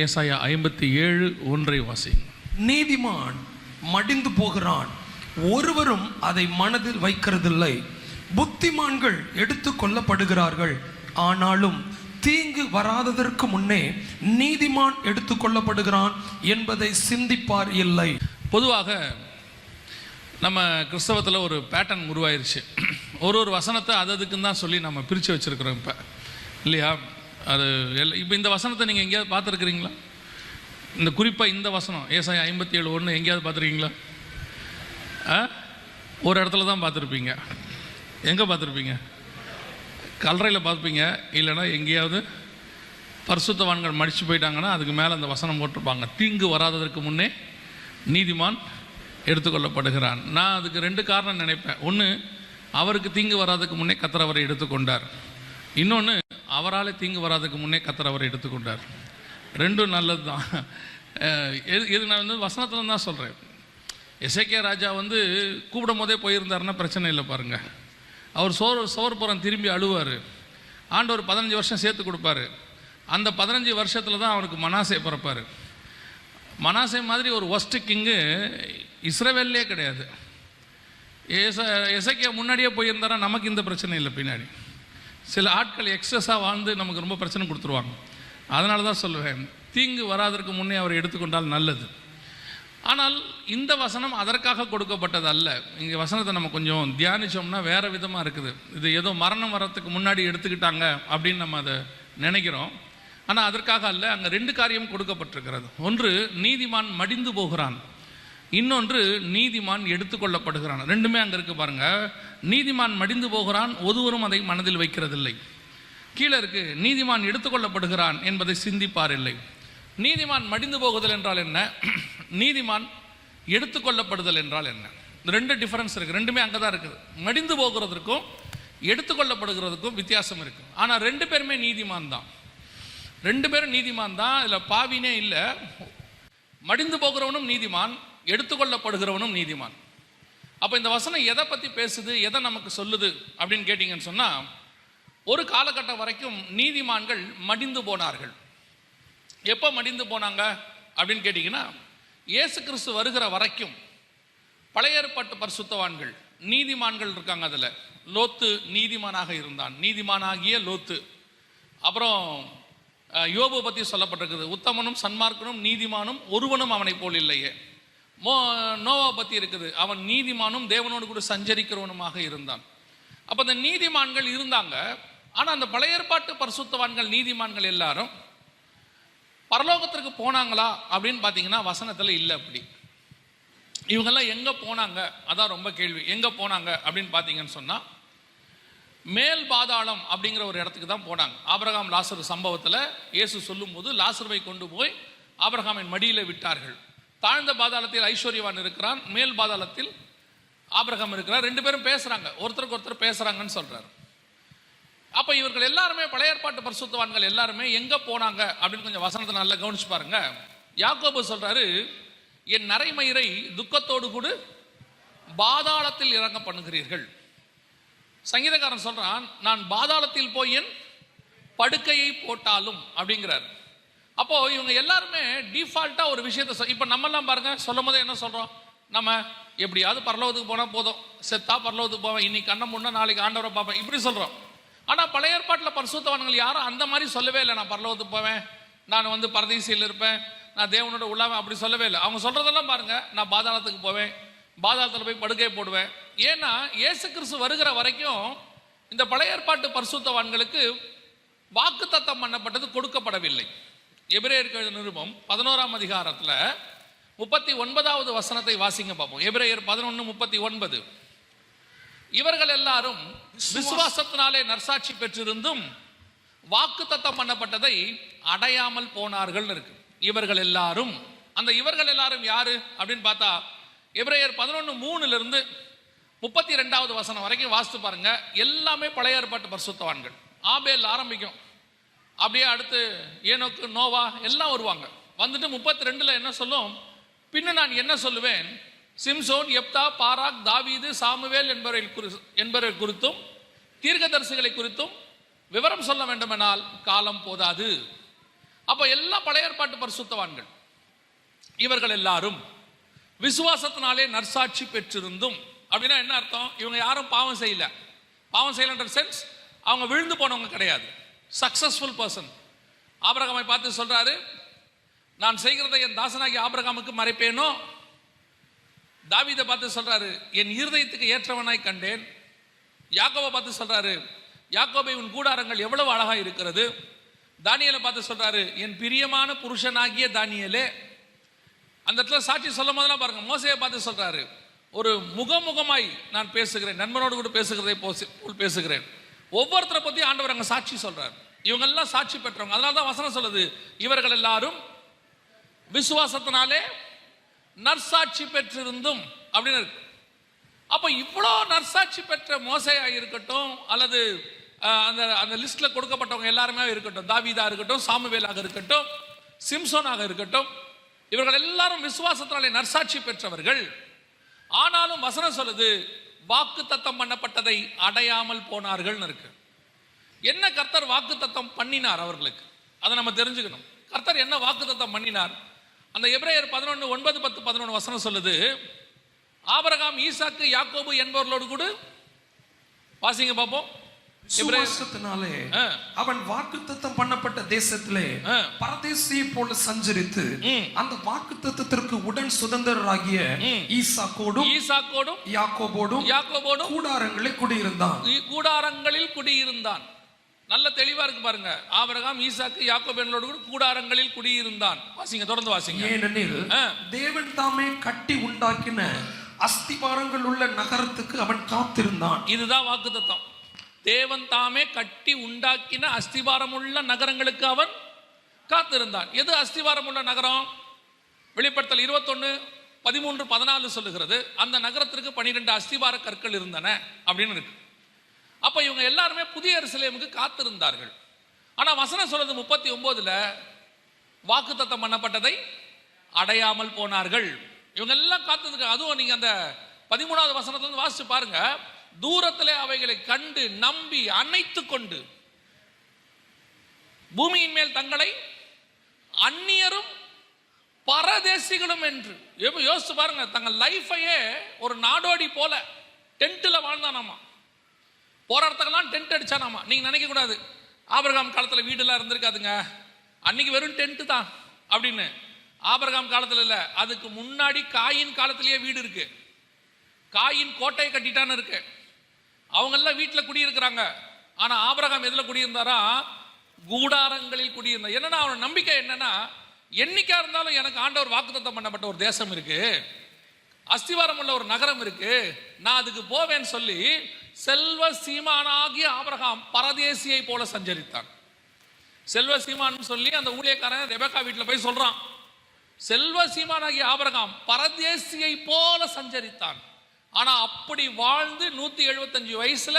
ஏசாயா 57:1 வாசிங்க. நீதிமான் மடிந்து போகிறான், ஒருவரும் அதை மனதில் வைக்கிறதில்லை. புத்திமான்கள் எடுத்து கொள்ளப்படுகிறார்கள், ஆனாலும் தீங்கு வராததற்கு முன்னே நீதிமான் எடுத்து கொள்ளப்படுகிறான் என்பதை சிந்திப்பார் இல்லை. பொதுவாக நம்ம கிறிஸ்தவத்தில் ஒரு பேட்டர்ன் உருவாயிருச்சு. ஒரு வசனத்தை அதுக்குன்னு தான் சொல்லி நம்ம பிரித்து வச்சுருக்கிறோம் இப்போ, இல்லையா? அது இப்போ இந்த வசனத்தை நீங்கள் எங்கேயாவது பார்த்துருக்குறீங்களா? இந்த குறிப்பாக இந்த வசனம் ஏசாயா 57:1 எங்கேயாவது பார்த்துருக்கீங்களா? ஒரு இடத்துல தான் பார்த்துருப்பீங்க. எங்கே பார்த்துருப்பீங்க? கல்லறையில் பார்ப்பீங்க, இல்லைன்னா எங்கேயாவது பரிசுத்தவான்கள் மடித்து போயிட்டாங்கன்னா அதுக்கு மேலே அந்த வசனம் போட்டிருப்பாங்க, தீங்கு வராததற்கு முன்னே நீதிமான் எடுத்துக்கொள்ளப்படுகிறான். நான் அதுக்கு 2 காரணம் நினைப்பேன். ஒன்று, அவருக்கு தீங்கு வராதுக்கு முன்னே கர்த்தர் அவரை எடுத்துக்கொண்டார். இன்னொன்று, அவரால் தீங்கு வராதுக்கு முன்னே கர்த்தர் அவரை எடுத்துக்கொண்டார். ரெண்டும் நல்லது தான். இது நான் வந்து வசனத்தில் தான் சொல்கிறேன். எசேக்கியா ராஜா வந்து கூப்பிடும் போதே போயிருந்தாருன்னா பிரச்சனை இல்லை பாருங்கள். அவர் சோர்புறம் திரும்பி அழுவார். ஆண்டவர் 15 வருஷம் சேர்த்து கொடுப்பாரு. அந்த 15 வருஷத்தில் தான் அவனுக்கு மனாசே பிறப்பார். மனாசே மாதிரி ஒரு ஒஸ்ட் கிங்கு இஸ்ரவேல்லே கிடையாது. எசேக்கியா முன்னாடியே போயிருந்தாரா நமக்கு இந்த பிரச்சனை இல்லை. பின்னாடி சில ஆட்கள் எக்ஸஸாக வாழ்ந்து நமக்கு ரொம்ப பிரச்சனை கொடுத்துருவாங்க. அதனால தான் சொல்லுவேன், தீங்கு வராதற்கு முன்னே அவரை எடுத்துக்கொண்டால் நல்லது. ஆனால் இந்த வசனம் அதற்காக கொடுக்கப்பட்டது அல்ல. இங்கே வசனத்தை நம்ம கொஞ்சம் தியானித்தோம்னா வேறு விதமாக இருக்குது. இது ஏதோ மரணம் வரத்துக்கு முன்னாடி எடுத்துக்கிட்டாங்க அப்படின்னு நம்ம அதை நினைக்கிறோம். ஆனால் அதற்காக அல்ல. அங்கே 2 காரியம் கொடுக்கப்பட்டிருக்கிறது. ஒன்று, நீதிமான் மடிந்து போகிறான். இன்னொன்று, நீதிமான் எடுத்துக்கொள்ளப்படுகிறான். ரெண்டுமே அங்கே இருக்குது பாருங்கள். நீதிமான் மடிந்து போகிறான், ஒருவரும் அதை மனதில் வைக்கிறதில்லை. கீழே இருக்குது, நீதிமான் எடுத்துக்கொள்ளப்படுகிறான் என்பதை சிந்திப்பார் இல்லை. நீதிமான் மடிந்து போகுதல் என்றால் என்ன? நீதிமான் எடுத்துக்கொள்ளப்படுதல் என்றால் என்ன? 2 டிஃபரன்ஸ் இருக்குது. ரெண்டுமே அங்கே தான் இருக்குது. மடிந்து போகிறதுக்கும் எடுத்துக்கொள்ளப்படுகிறதுக்கும் வித்தியாசம் இருக்குது. ஆனால் 2 பேருமே நீதிமான் தான். 2 பேரும் நீதிமான் தான். இதில் பாவினே இல்லை. மடிந்து போகிறவனும் நீதிமான், எடுத்துக்கொள்ளப்படுகிறவனும் நீதிமான். அப்போ இந்த வசனம் எதை பற்றி பேசுது, எதை நமக்கு சொல்லுது அப்படின்னு கேட்டிங்கன்னு சொன்னால், ஒரு காலகட்டம் வரைக்கும் நீதிமான்கள் மடிந்து போனார்கள். எப்போ மடிந்து போனாங்க அப்படின்னு கேட்டிங்கன்னா, இயேசு கிறிஸ்து வருகிற வரைக்கும் பழைய ஏற்பாட்டு பரிசுத்தவான்கள் நீதிமான்கள் இருக்காங்க. அதில் லோத்து நீதிமானாக இருந்தான், நீதிமானாகிய லோத்து. அப்புறம் யோபு பற்றி சொல்லப்பட்டிருக்குது, உத்தமனும் சன்மார்க்கனும் நீதிமானும் ஒருவனும் அவனை போல் இல்லையே. நோவா பற்றி இருக்குது, அவன் நீதிமானும் தேவனோடு கூட சஞ்சரிக்கிறவனுமாக இருந்தான். அப்போ அந்த நீதிமான்கள் இருந்தாங்க. ஆனால் அந்த பழைய ஏற்பாட்டு பரிசுத்தவான்கள் நீதிமான்கள் எல்லாரும் பரலோகத்திற்கு போனாங்களா அப்படின்னு பார்த்தீங்கன்னா வசனத்தில் இல்லை. அப்படி இவங்கெல்லாம் எங்கே போனாங்க, அதான் ரொம்ப கேள்வி. எங்கே போனாங்க அப்படின்னு பார்த்தீங்கன்னு சொன்னால், மேல் பாதாளம் அப்படிங்கிற ஒரு இடத்துக்கு தான் போனாங்க. ஆபிரகாம் லாசரு சம்பவத்தில் இயேசு சொல்லும்போது லாசருவை கொண்டு போய் ஆபிரகாமின் மடியில் விட்டார்கள். தாழ்ந்த பாதாளத்தில் ஐஸ்வர்யவான் இருக்கிறான், மேல் பாதாளத்தில் ஆபிரகாம் இருக்கிறார். 2 பேரும் பேசுகிறாங்க, ஒருத்தருக்கு ஒருத்தர் பேசுகிறாங்கன்னு சொல்கிறார். அப்போ இவர்கள் எல்லாருமே பழைய ஏற்பாட்டு பரிசுத்தவான்கள் எல்லாருமே எங்கே போனாங்க அப்படின்னு கொஞ்சம் வசனத்தை நல்லா கவனிச்சு பாருங்க. யாக்கோபு சொல்கிறாரு, என் நரைமயிரை துக்கத்தோடு கூட பாதாளத்தில் இறங்க பண்ணுகிறீர்கள். சங்கீதக்காரன் சொல்கிறான், நான் பாதாளத்தில் போய் என் படுக்கையை போட்டாலும் அப்படிங்கிறார். அப்போது இவங்க எல்லாருமே டிஃபால்ட்டாக ஒரு விஷயத்தை இப்போ நம்மெல்லாம் பாருங்கள், சொல்லும் போதே என்ன சொல்கிறோம், நம்ம எப்படியாவது பரலோகத்துக்கு போனால் போதும், செத்தா பரலோகத்துக்கு போவேன், இன்னைக்கு கண்ணை முன்னா நாளைக்கு ஆண்டவரை பார்ப்பேன், இப்படி சொல்கிறோம். ஆனால் பழைய ஏற்பாட்டில் பரிசுத்தவான்கள் யாரும் அந்த மாதிரி சொல்லவே இல்லை. நான் பரலோகத்துக்கு போவேன், நான் வந்து பரதீசியில் இருப்பேன், நான் தேவனோட உள்ளாவேன், அப்படி சொல்லவே இல்லை. அவங்க சொல்கிறதெல்லாம் பாருங்கள், நான் பாதாளத்துக்கு போவேன், பாதாளத்தில் போய் படுக்கை போடுவேன். ஏன்னா இயேசு கிறிஸ்து வருகிற வரைக்கும் இந்த பழைய ஏற்பாட்டு பரிசுத்தவான்களுக்கு வாக்குத்தத்தம் பண்ணப்பட்டது கொடுக்கப்படவில்லை. எபிரேயருக்கு எழுதின நிருபம் 11ஆம் அதிகாரத்தில் 39வது வசனத்தை வாசிங்க பார்ப்போம். எபிரேயர் 11:39. இவர்கள் எல்லாரும் விசுவாசத்தினாலே நற்சாட்சி பெற்றிருந்தும் வாக்குத்தத்தம் பண்ணப்பட்டதை அடையாமல் போனார்கள் இருக்கு. இவர்கள் எல்லாரும், அந்த இவர்கள் எல்லாரும் யாரு அப்படின்னு பார்த்தா, எபிரேயர் 11:3 32வது வசனம் வரைக்கும் வாசித்து பாருங்க. எல்லாமே பழைய ஏற்பாட்டு பரிசுத்தவான்கள். ஆபேல் ஆரம்பிக்கும், அப்படியே அடுத்து ஏனோக்கு, நோவா எல்லாம் வருவாங்க. வந்துட்டு 32 என்ன சொல்லும், பின்ன நான் என்ன சொல்லுவேன், சிம்சோன், எப்தா, பாராக், தாவீது, சாமுவேல் என்பவரை குறித்தும் தீர்க்கதரிசிகளை குறித்தும் விவரம் சொல்ல வேண்டுமென்றால் காலம் போதாது. அப்போ எல்லா பழைய ஏற்பாட்டு பரிசுத்தவான்கள் இவர்கள் எல்லாரும் விசுவாசத்தினாலே நற்சாட்சி பெற்றிருந்தும், அப்படின்னா என்ன அர்த்தம்? இவங்க யாரும் பாவம் செய்யலன்ற சென்ஸ் அவங்க விழுந்து போனவங்க கிடையாது, சக்சஸ்ஃபுல் பர்சன். ஆபிரகாமை பார்த்து சொல்றாரு, நான் செய்கிறதை என் தாசனாகி ஆபிரகாமுக்கு மறைப்பேனோ. தாவீதை பார்த்து சொல்றாரு, என் இருதயத்துக்கு ஏற்றவனாய் கண்டேன். யாக்கோபை பார்த்து சொல்றாரு, யாக்கோபை உன் கூடாரங்கள் எவ்வளவு அழகாக இருக்கிறது. தானியேலை பார்த்து சொல்றாரு, என் பிரியமான புருஷனாகிய தானியேலே. அந்த இடத்துல சாட்சி சொல்லும் போதெல்லாம் பாருங்க, மோசேயை பார்த்து சொல்றாரு, ஒரு முகமுகமாய் நான் பேசுகிறேன், நண்பனோடு கூட பேசுகிறதை போல் பேசுகிறேன். ஒவ்வொருத்தரை பத்தி ஆண்டவர் அங்க சாட்சி சொல்றாரு. இவங்க எல்லாம் சாட்சி பெற்றவங்க. அதனால தான் வசனம் சொல்லுது, இவர்கள் எல்லாரும் விசுவாசத்தினாலே நற்சாட்சி பெற்றிருந்தும் அப்படின்னு இருக்கு. அப்ப இவ்வளோ நற்சாட்சி பெற்ற மோசேயா இருக்கட்டும், அல்லது அந்த அந்த லிஸ்ட்ல கொடுக்கப்பட்டவங்க எல்லாருமே இருக்கட்டும், தாவீதா இருக்கட்டும், சாமுவேலாக இருக்கட்டும், சிம்சோனாக இருக்கட்டும், இவர்கள் எல்லாரும் விசுவாசத்தினாலே நற்சாட்சி பெற்றவர்கள். ஆனாலும் வசனம் சொல்லுது, வாக்கு தத்தம் பண்ணப்பட்டதை அடையாமல் போனார்கள் இருக்கு. என்ன கர்த்தர் வாக்கு தத்தம் பண்ணினார் அவர்களுக்கு, அதை நம்ம தெரிஞ்சுக்கணும். கர்த்தர் என்ன வாக்கு தத்தம் பண்ணினார்? அந்த எபிரேயர் 11 9 10 11 வசனம் சொல்லுது, ஆபிரகாம், ஈசாக்கு, யாக்கோபு என்பவர்களோடு கூட வாசிங்க பார்ப்போம். விசுவாசத்தினாலே அவன் வாக்குத்தத்தம் பண்ணப்பட்ட தேசத்திலே பரதேசியை போல சஞ்சரித்து அந்த வாக்குத்தத்தத்திற்கு உடன் சுதந்திரராகிய ஈசாக்கோடும் யாக்கோபோடும் கூடாரங்களில் குடியிருந்தான். நல்ல தெளிவா இருக்கு பாருங்க. ஆபிரகாம், ஈசாக்கு, யாக்கோபு என்பவர்களோடு கூட கூடாரங்களில் குடியிருந்தான். வாசிங்க, தொடர்ந்து வாசிங்க. ஏனெனில் தேவன் தாமே கட்டி உண்டாக்கின அஸ்திபாரங்கள் உள்ள நகரத்துக்கு அவன் காத்திருந்தான். இதுதான் வாக்குத்தத்தம். தேவன் தாமே கட்டி உண்டாக்கின அஸ்திபாரம் உள்ள நகரங்களுக்கு அவன் காத்திருந்தான். எது அஸ்திபாரம் உள்ள நகரம்? வெளிப்படுத்தல் 21 13 14 சொல்லுகிறது, அந்த நகரத்திற்கு 12 அஸ்திபார கற்கள் இருந்தன அப்படின்னு இருக்கு. அப்ப இவங்க எல்லாருமே புதிய எருசலேமுக்கு காத்திருந்தார்கள். ஆனா வசனம் சொல்றது 39ல வாக்குத்தத்தம் பண்ணப்பட்டதை அடையாமல் போனார்கள். இவங்க எல்லாம் காத்திருக்க. அதுவும் நீங்க அந்த 13வது வசனத்துல இருந்து வாசிச்சு பாருங்க. தூரத்திலே அவைகளை கண்டு நம்பி அணைத்து கொண்டு பூமியின் மேல் தங்களை அந்நியரும் பரதேசிகளும் என்று யோசிச்சு பாருங்க. தங்கள் லைஃபையே ஒரு நாடோடி போல டென்ட்ல வாழ்ந்தானாமா. போற இடத்துக்கெல்லாம் டென்ட் அடிச்சானாமா. நீங்க நினைக்க கூடாது, ஆபிரகாம் காலத்துல வீடு எல்லாம் இருந்திருக்காதுங்க, அன்னைக்கு வெறும் டென்ட் தான் அப்படின்னு. ஆபிரகாம் காலத்துல இல்ல, அதுக்கு முன்னாடி காயின் காலத்திலேயே வீடு இருக்கு. காயின் கோட்டையை கட்டிட்டான்னு இருக்கு. அவங்க எல்லாம் வீட்டில் குடியிருக்கிறாங்க. ஆனா ஆபிரகாம் எதுல குடியிருந்தாரா? கூடாரங்களில் குடியிருந்தார். என்னன்னா அவனோட நம்பிக்கை என்னன்னா, என்னைக்கா இருந்தாலும் எனக்கு ஆண்டவர் வாக்குத்தத்தம் பண்ணப்பட்ட ஒரு தேசம் இருக்கு, அஸ்திவாரம் உள்ள ஒரு நகரம் இருக்கு, நான் அதுக்கு போவேன்னு சொல்லி செல்வ சீமானாகிய ஆபிரகாம் பரதேசியை போல சஞ்சரித்தான். செல்வ சீமான் சொல்லி அந்த ஊழியக்காரன் ரெபெக்கா வீட்டில் போய் சொல்றான், செல்வ சீமானாகிய ஆபிரகாம் பரதேசியை போல சஞ்சரித்தான். ஆனா அப்படி வாழ்ந்து 175 வயசுல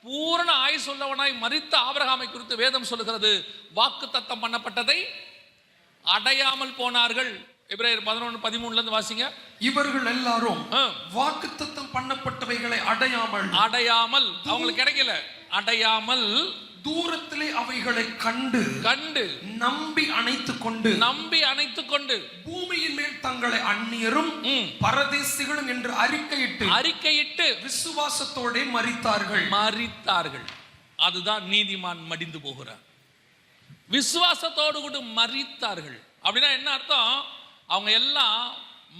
பூரண ஆயுசு உள்ளவனாய் மரித்த ஆபிரகாமை குறித்து வேதம் சொல்லுகிறது, வாக்குத்தத்தம் பண்ணப்பட்டதை அடையாமல் போனார்கள். எபிரேயர் 11 13 இருந்து வாசிங்க. இவர்கள் எல்லாரும் வாக்குத்தத்தம் பண்ணப்பட்டவைகளை அடையாமல் அவங்களுக்கு கிடைக்கல, அடையாமல் தூரத்திலே அவைகளை கண்டு நம்பி அணைத்துக் கொண்டு பூமியின் மேல் தங்களை அந்நியரும் பரதேசிகளும் என்று அறிக்கையிட்டு விசுவாசத்தோட மரித்தார்கள். அதுதான் நீதிமான் மடிந்து போகிறார். விசுவாசத்தோடு கூட மரித்தார்கள். அப்படின்னா என்ன அர்த்தம்? அவங்க எல்லாம்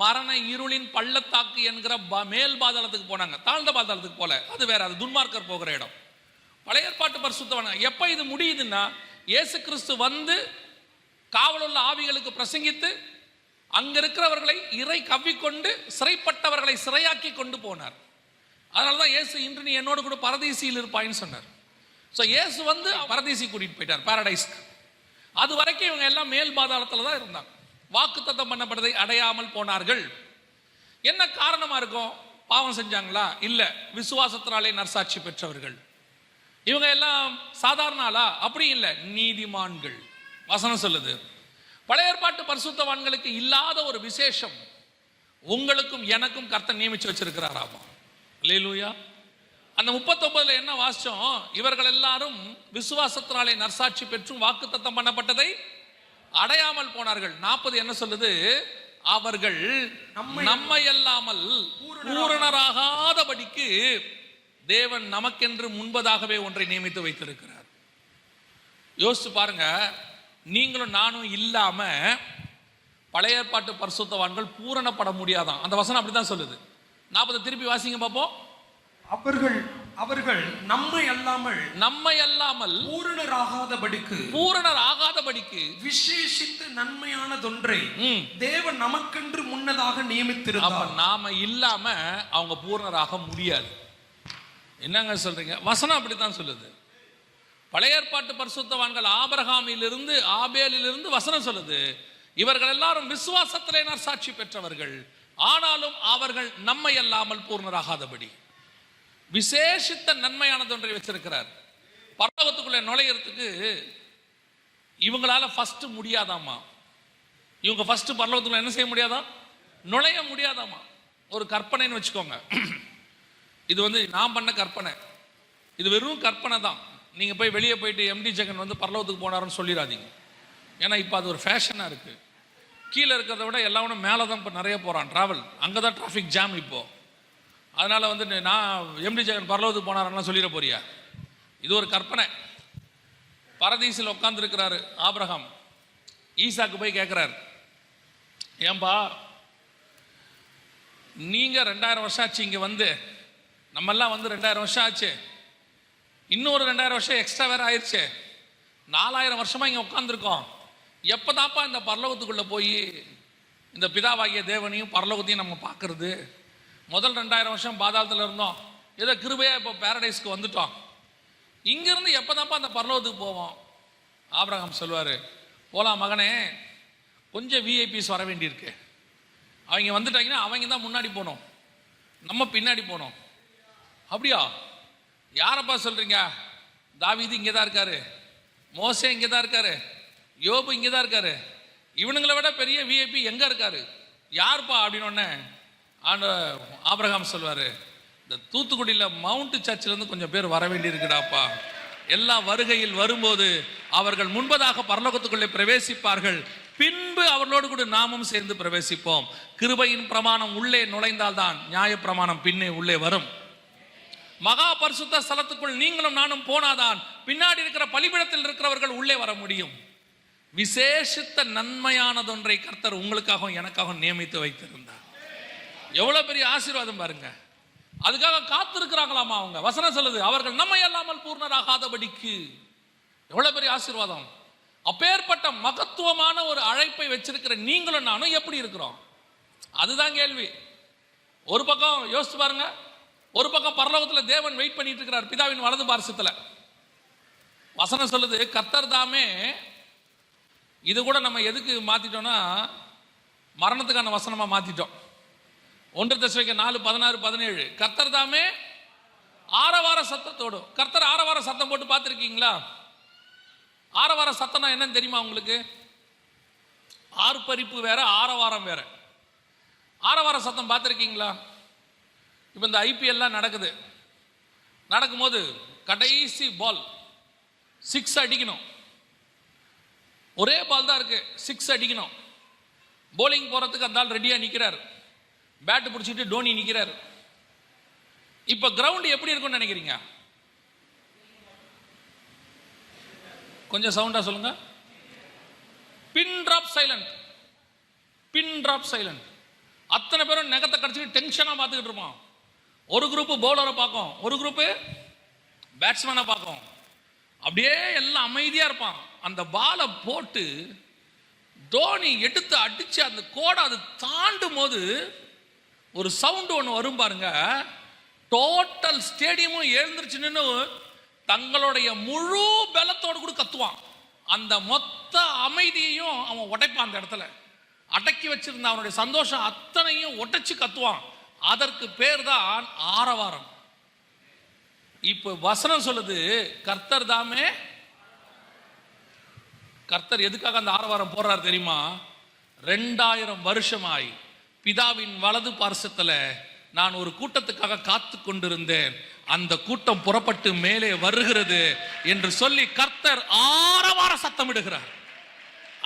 மரண இருளின் பள்ளத்தாக்கு என்கிற மேல் பாதாளத்துக்கு போனாங்க, தாழ்ந்த பாதாளத்துக்கு போல. அது வேற, அது துன்மார்க்கர் போகிற இடம். பழைய ஏற்பாட்டு பரிசுத்தவான். எப்ப இது முடியுதுன்னா, இயேசு கிறிஸ்து வந்து காவலுள்ள ஆவிகளுக்கு பிரசங்கித்து அங்க இருக்கிறவர்களை இறை கவ்விக்கொண்டு சிறைப்பட்டவர்களை சிறையாக்கி கொண்டு போனார். அதனாலதான் இயேசு, இன்று நீ என்னோடு கூட பரதீசியில் இருப்பாயின்னு சொன்னார். ஸோ இயேசு வந்து பரதீசி கூட்டிட்டு போயிட்டார், பாரடைஸ்க்கு. அது வரைக்கும் இவங்க எல்லாம் மேல் பாதாளத்தில் தான் இருந்தாங்க. வாக்குத்தத்தம் பண்ணப்பட்டதை அடையாமல் போனார்கள். என்ன காரணமா இருக்கும்? பாவம் செஞ்சாங்களா? இல்ல, விசுவாசத்தினாலே நற்சாட்சி பெற்றவர்கள். இவங்க எல்லாம் சாதாரண ஆளா? அப்படி இல்லை, நீதிமான்கள். வசனம் சொல்லுது, பழைய ஏற்பாட்டு பரிசுத்தவான்களுக்கு இல்லாத ஒரு விசேஷம் உங்களுக்கும் எனக்கும் கர்த்தர் நியமிச்சு வச்சிருக்கிறாராமா. அல்லேலூயா. அந்த 39ல என்ன வாசிச்சோம்? இவர்கள் எல்லாரும் விசுவாசத்தினாலே நற்சாட்சி பெற்றும் வாக்குத்தத்தம் பண்ணப்பட்டதை அடையாமல் போனார்கள். 40 என்ன சொல்லுது? அவர்கள் நம்மை அல்லாமல் பூரணராகாதபடிக்கு தேவன் நமக்கென்று முன்பதாகவே ஒன்றை நியமித்து வைத்திருக்கிறார். யோசிச்சு பாருங்க, நீங்களும் நானும் இல்லாம பழைய ஏற்பாட்டு பரிசுத்தவான்கள் பூரணப்பட முடியாதான். அந்த வசனம் அப்படிதான் சொல்லுது. 40 திருப்பி வாசிங்க பாப்போம். அவர்கள் நம்மை அல்லாமல் பூரணராகாதபடிக்கு விசேஷித்த நன்மையானதொன்றை தேவன் நமக்கென்று முன்னதாக நியமித்திருந்தார். நாம இல்லாம அவங்க பூரணராக முடியாது. என்னங்க சொல்றீங்க? வசனம் அப்படித்தான் சொல்லுது. பழைய ஏற்பாட்டு பரிசுத்தவான்கள் ஆபிரகாமிலிருந்து ஆபேலிலிருந்து வசனம் சொல்லுது, இவர்கள் எல்லாரும் விசுவாசத்திலே சாட்சி பெற்றவர்கள், ஆனாலும் அவர்கள் நம்மை அல்லாமல் பூர்ணராகாதபடி விசேஷித்த நன்மையானது ஒன்றை வச்சிருக்கிறார். பரலோகத்துக்குள்ளே நுழையிறதுக்கு இவங்களால ஃபர்ஸ்ட் முடியாதாமா. இவங்க ஃபர்ஸ்ட் பரலோகத்துக்குள்ள என்ன செய்ய முடியாதா? நுழைய முடியாதாமா. ஒரு கற்பனைன்னு வச்சுக்கோங்க. இது நான் பண்ண கற்பனை, இது வெறும் கற்பனை தான். நீங்க போய் வெளியே போயிட்டு எம்டி ஜெகன் பரலோகத்துக்கு போனாருன்னு சொல்லிடாதீங்க. ஏன்னா இப்போ அது ஒரு ஃபேஷனாக இருக்கு. கீழே இருக்கிறத விட எல்லாரும் மேலே தான் இப்போ நிறைய போகிறான் ட்ராவல். அங்கே தான் டிராஃபிக் ஜாம் இப்போ. அதனால் நான் எம்டி ஜெகன் பரலோகத்துக்கு போனாருன்னா சொல்லிட போறியா? இது ஒரு கற்பனை. பரதீசில் உட்காந்துருக்கிறாரு ஆபிரகாம். ஈசாக்கு போய் கேட்குறாரு, ஏன்பா நீங்கள் 2000 வருஷம் ஆச்சு இங்கே நம்மெல்லாம் 2000 வருஷம் ஆச்சு, இன்னொரு 2000 வருஷம் எக்ஸ்ட்ரா வேற ஆயிடுச்சு, 4000 வருஷமா இங்கே உட்காந்துருக்கோம், எப்போதாப்பா இந்த பரலோகத்துக்குள்ளே போய் இந்த பிதாவாகிய தேவனையும் பரலோகத்தையும் நம்ம பார்க்கறது? முதல் 2000 வருஷம் பாதாளத்தில் இருந்தோம், ஏதோ கிருபையாக இப்போ பேரடைஸ்க்கு வந்துட்டோம், இங்கேருந்து எப்போதாப்பா அந்த பரலோகத்துக்கு போவோம்? ஆபிரகாம் சொல்லுவார், போகலாம் மகனே, கொஞ்சம் விஐபிஸ் வர வேண்டியிருக்கு. அவங்க வந்துட்டாங்கன்னா அவங்க தான் முன்னாடி போகணும், நம்ம பின்னாடி போகணும். அப்படியா? யாரப்பா சொல்கிறீங்க? தாவீது இங்கே தான் இருக்காரு, மோசே இங்கே தான் இருக்காரு, யோபு இங்கே தான் இருக்காரு, இவனுங்களை விட பெரிய விஐபி எங்கே இருக்காரு? யாருப்பா அப்படின்னு ஆபிரகாம் சொல்வார், இந்த தூத்துக்குடியில் மவுண்ட் சர்ச்சிலேருந்து கொஞ்சம் பேர் வர வேண்டியிருக்குடாப்பா. எல்லா வருகையில் வரும்போது அவர்கள் முன்பதாக பரலோகத்துக்குள்ளே பிரவேசிப்பார்கள், பின்பு அவர்களோடு கூட நாமும் சேர்ந்து பிரவேசிப்போம். கிருபையின் பிரமாணம் உள்ளே நுழைந்தால்தான் நியாய பிரமாணம் பின்னே உள்ளே வரும். மகா பரிசுத்த ஸ்தலத்துக்குள் நீங்களும் நானும் போனாதான் பின்னாடி இருக்கிற பலிபீடத்தில் இருக்கிறவர்கள் உள்ளே வர முடியும். விசேஷித்த நன்மையானதொன்றை கர்த்தர் உங்களுக்காகவும் எனக்காகவும் நியமித்து வைத்திருந்தார். எவ்வளவு பெரிய ஆசீர்வாதம் பாருங்க. அதுக்காக காத்திருக்கிறாங்களாமா அவங்க. வசனம் சொல்லுது, அவர்கள் நம்மை அல்லாமல் பூர்ணராகாதபடிக்கு. எவ்வளவு பெரிய ஆசீர்வாதம்! அப்பேற்பட்ட மகத்துவமான ஒரு அழைப்பை வச்சிருக்கிற நீங்களும் நானும் எப்படி இருக்கிறோம்? அதுதான் கேள்வி. ஒரு பக்கம் யோசிச்சு பாருங்க, ஒரு பக்கம் பரலோகத்தில் தேவன் வெயிட் பண்ணிட்டு இருக்கிறார் பிதாவின் வலது பார்சத்துல. வசனம் சொல்லுது, கர்த்தர் தாமே. இது கூட நம்ம எதுக்கு மாத்திட்டோம்னா மரணத்துக்கான வசனமா மாத்திட்டோம். 1 தெசலோனிக்கேயர் 4:16-17 கர்த்தர் தாமே ஆரவார சத்தத்தோடு. கர்த்தர் ஆரவார சத்தம் போட்டு பார்த்துருக்கீங்களா? ஆரவார சத்தம்னா என்னன்னு தெரியுமா உங்களுக்கு? ஆர்ப்பரிப்பு வேற, ஆரவாரம் வேற. ஆரவார சத்தம் பார்த்துருக்கீங்களா? இப்போ இந்த ஐபிஎல்லாம் நடக்குது, நடக்கும்போது கடைசி பால் 6 அடிக்கணும். ஒரே பால் தான் இருக்கு, 6 அடிக்கணும். போலிங் போறதுக்கு அந்த ஆள் ரெடியா நிற்கிறார், பேட்டு பிடிச்சிட்டு டோனி நிற்கிறார். இப்போ கிரவுண்ட் எப்படி இருக்கும்னு நினைக்கிறீங்க? கொஞ்சம் சவுண்டா சொல்லுங்க. Pin drop silent, pin drop silent. அத்தனை பேரும் நெகத்தை கடிச்சிட்டு டென்ஷனா பார்த்துக்கிட்டு இருப்பான். ஒரு குரூப் பவுலரை பார்க்கும், ஒரு குரூப் பேட்ஸ்மேனை பார்க்கும். அப்படியே எல்லாம் அமைதியா இருப்பான். அந்த பாலை போட்டு தோனி எடுத்து அடிச்சு அந்த கோடை அது தாண்டும் போது ஒரு சவுண்டு ஒன்று வரும் பாருங்க. டோட்டல் ஸ்டேடியமும் எழுந்திருச்சுன்னு தங்களுடைய முழு பலத்தோடு கூட கத்துவான். அந்த மொத்த அமைதியையும் அவன் உடைப்பான். அந்த இடத்துல அடக்கி வச்சிருந்த அவனுடைய சந்தோஷம் அத்தனையும் உடைச்சு கத்துவான். அதற்கு பேர் தான் ஆரவாரம். இப்ப வசனம் சொல்லுது, கர்த்தர் தாமே. கர்த்தர் எதுக்காக அந்த ஆரவாரம் போடுறார் தெரியுமா? 2000 வருஷமாய் பிதாவின் வலது பார்சத்துல நான் ஒரு கூட்டத்துக்காக காத்து கொண்டிருந்தேன், அந்த கூட்டம் புறப்பட்டு மேலே வருகிறது என்று சொல்லி கர்த்தர் ஆரவார சத்தமிடுகிறார்.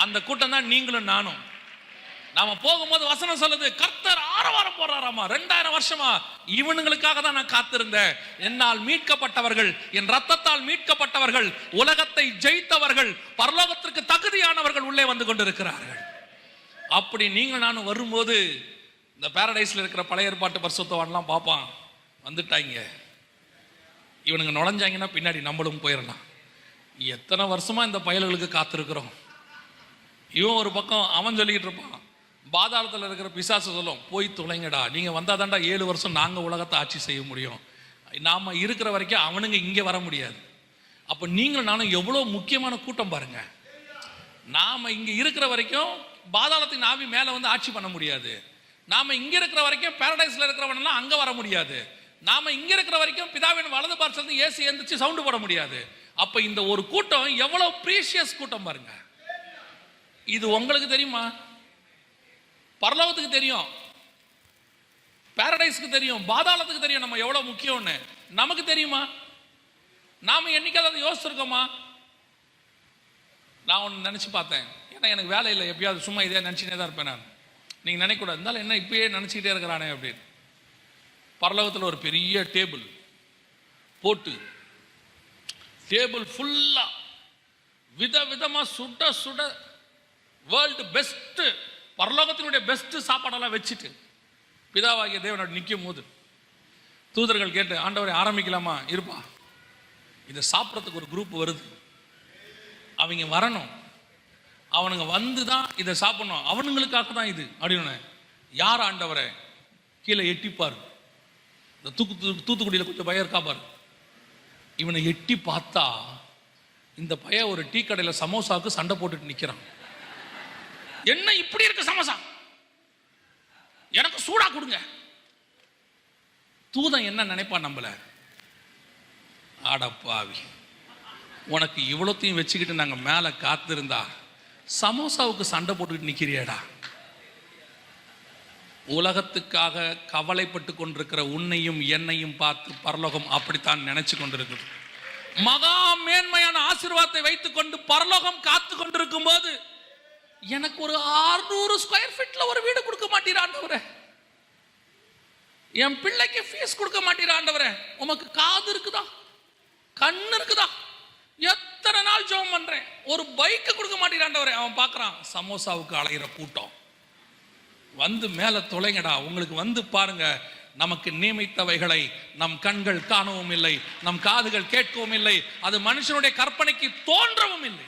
அந்த கூட்டம் தான் நீங்களும் நானும். நாம போகும்போது வசனம் சொல்லுது, கர்த்தர் ஆரவாரம் போறாராமா. 2000 வருஷமா இவனுங்களுக்காக தான் நான் காத்திருந்தேன். என்னால் மீட்கப்பட்டவர்கள், என் ரத்தத்தால் மீட்கப்பட்டவர்கள், உலகத்தை ஜெயித்தவர்கள், பரலோகத்திற்கு தகுதியானவர்கள் உள்ளே வந்து கொண்டிருக்கிறார்கள். அப்படி நீங்கள் நானும் வரும்போது இந்த பாரடைஸ்ல இருக்கிற பழைய ஏற்பாட்டு பரிசுத்தவான்லாம் பார்ப்பான், வந்துட்டாங்க, இவனுங்க நுழைஞ்சாங்கன்னா பின்னாடி நம்மளும் போயிடலாம். எத்தனை வருஷமா இந்த பயல்களுக்கு காத்திருக்கிறோம். இவன் ஒரு பக்கம் அவன் சொல்லிக்கிட்டு இருப்பான், பாதாளத்தில் இருக்கிற பிசாசு சொல்லும், போய் தொலைங்கடா, நீங்கள் வந்தாதான்டா 7 வருஷம் நாங்கள் உலகத்தை ஆட்சி செய்ய முடியும், நாம் இருக்கிற வரைக்கும் அவனுங்க இங்கே வர முடியாது. அப்போ நீங்களும் நானும் எவ்வளோ முக்கியமான கூட்டம் பாருங்க. நாம் இங்கே இருக்கிற வரைக்கும் பாதாளத்தின் ஆவி மேலே வந்து ஆட்சி பண்ண முடியாது. நாம் இங்கே இருக்கிற வரைக்கும் பாரடைஸில் இருக்கிறவனெல்லாம் அங்கே வர முடியாது. நாம் இங்கே இருக்கிற வரைக்கும் பிதாவின் வலது பார்சல் ஏசி எழுந்திரிச்சு சவுண்டு போட முடியாது. அப்போ இந்த ஒரு கூட்டம் எவ்வளோ ப்ரீஷியஸ் கூட்டம் பாருங்க. இது உங்களுக்கு தெரியுமா? பரலோகத்துக்கு தெரியும், பாரடைஸ்க்கு தெரியும், பாதாளத்துக்கு தெரியும் நம்ம எவ்வளவு முக்கியம்னு. நமக்கு தெரியுமா? நாம என்னைக்காவது யோசிச்சிருக்கோமா? நான் ஒன்று நினைச்சு பார்த்தேன், ஏன்னா எனக்கு வேலை இல்லை, எப்பயாவது சும்மா இதே நினைச்சுட்டே தான் இருப்பேன் நான். நீங்க நினைக்கூடாது, இருந்தாலும் என்ன இப்பயே நினைச்சுக்கிட்டே இருக்கிறானே அப்படின்னு. பரலோகத்தில் ஒரு பெரிய டேபிள் போட்டு, டேபிள் ஃபுல்லா விதவிதமா சுட சுட வேர்ல்டு பெஸ்ட், பரலோகத்தினுடைய பெஸ்ட் சாப்பாடெல்லாம் வச்சுட்டு பிதாவாகிய தேவனோட நிற்கும் போது தூதர்கள் கேட்டு, ஆண்டவரை ஆரம்பிக்கலாமா? இருப்பா, இதை சாப்பிட்றதுக்கு ஒரு குரூப் வருது, அவங்க வரணும், அவனுங்க வந்து தான் இதை சாப்பிடணும், அவனுங்களுக்காக தான் இது அப்படின்னு. யார் ஆண்டவரை? கீழே எட்டிப்பார், இந்த தூத்துக்குடியில் கொஞ்சம் பையன் இருக்கா பாரு, இவனை எட்டி பார்த்தா இந்த பையன் ஒரு டீ கடையில் சமோசாவுக்கு சண்டை போட்டுட்டு நிற்கிறான். என்ன இப்படி இருக்கு சமோசா, எனக்கு சூடா கொடுங்க. தூதன் என்ன நினைப்பான் நம்மள? ஆடப்பாவி, உனக்கு இவ்வளோத்தையும் வச்சுக்கிட்டு நாங்க மேல காத்திருந்தா சமோசாவுக்கு சண்டை போட்டுக்கிட்டு நிக்கிறியடா. உலகத்துக்காக கவலைப்பட்டு கொண்டிருக்கிற உன்னையும் என்னையும் பார்த்து பரலோகம் அப்படித்தான் நினைச்சு கொண்டிருக்குது. மகா மேன்மையான ஆசீர்வாதத்தை வைத்துக் கொண்டு பரலோகம் காத்து கொண்டிருக்கும் போது எனக்கு ஒரு 600 ஸ்கொயர் ஃபீட்ல ஒரு வீடு கொடுக்க மாட்டீராண்டவரே, என் பிள்ளைக்கு ஃபீஸ் கொடுக்க மாட்டீராண்டவரே, உமக்கு காது இருக்குதா, கண்ணு இருக்குதா, எத்தனை நாள் ஜெபம் பண்றேன், ஒரு பைக் கொடுக்க மாட்டீராண்டவரே. அவன் பார்க்கறான் சமோசாவுக்கு அலைகிற கூட்டம், வந்து மேல தொலைங்கடா, உங்களுக்கு வந்து பாருங்க, நமக்கு நியமித்தவைகளை நம் கண்கள் காணவும் இல்லை, நம் காதுகள் கேட்கவும் இல்லை, அது மனுஷனுடைய கற்பனைக்கு தோன்றவும் இல்லை.